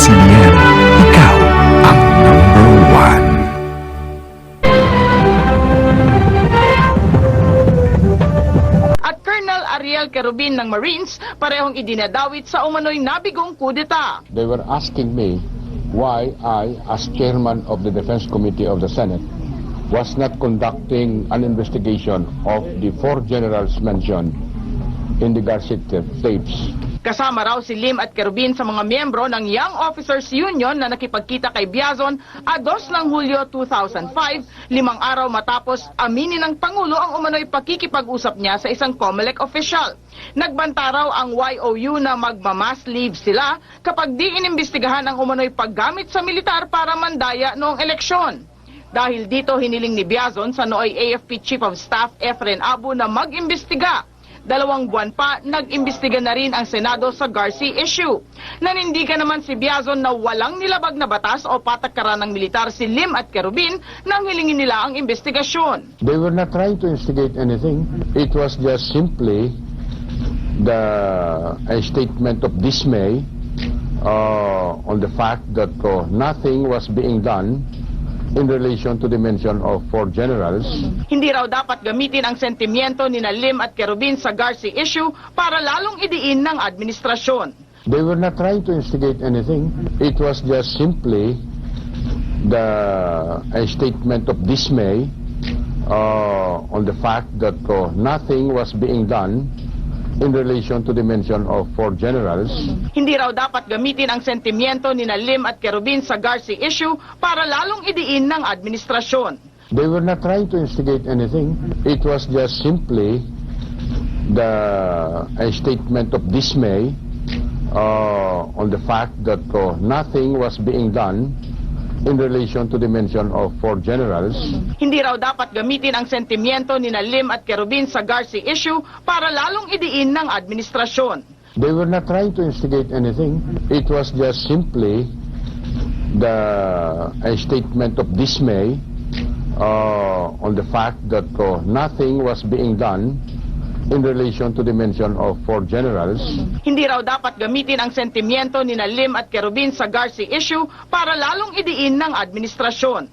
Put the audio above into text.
CBN, ikaw ang number one. At Colonel Ariel Querubin ng Marines, parehong idinadawit sa umano'y nabigong kudeta. They were asking me why I, as chairman of the Defense Committee of the Senate, was not conducting an investigation of the 4 generals mentioned in the Garcia tapes. Kasama raw si Lim at Querubin sa mga miyembro ng Young Officers Union na nakipagkita kay Biazon a 2 ng Hulyo 2005, 5 araw matapos aminin ng Pangulo ang umano'y pakikipag-usap niya sa isang COMELEC official. Nagbanta raw ang YOU na magmamass leave sila kapag di inimbestigahan ang umano'y paggamit sa militar para mandaya noong eleksyon. Dahil dito hiniling ni Biazon sa nooy AFP Chief of Staff Efren Abu na mag-imbestiga. 2 buwan pa, nag-imbestiga na rin ang Senado sa Garcia issue. Nanindigan naman si Biazon na walang nilabag na batas o patakaran ng militar si Lim at Querubin nang hilingin nila ang investigasyon. They were not trying to instigate anything. It was just simply a statement of dismay on the fact that nothing was being done in relation to the mention of 4 generals. Hindi raw dapat gamitin ang sentimiento ni Lim at Querubin sa Garcia issue para lalong idiin ng administrasyon. They were not trying to instigate anything. It was just simply a statement of dismay on the fact that nothing was being done in relation to the mention of 4 generals. Hindi raw dapat gamitin ang sentimiento ni Lim at Querubin sa Garcia issue para lalong idiin ng administrasyon. They were not trying to instigate anything. It was just simply a statement of dismay on the fact that nothing was being done in relation to the mention of 4 generals. Hindi raw dapat gamitin ang sentimiento ni Lim at Querubin sa Garcia issue para lalong idiin ng administrasyon. They were not trying to instigate anything. It was just simply a statement of dismay on the fact that nothing was being done in relation to the mention of 4 generals. Hindi raw dapat gamitin ang sentimiento ni Lim at Querubin sa Garcia issue para lalong idiin ng administrasyon.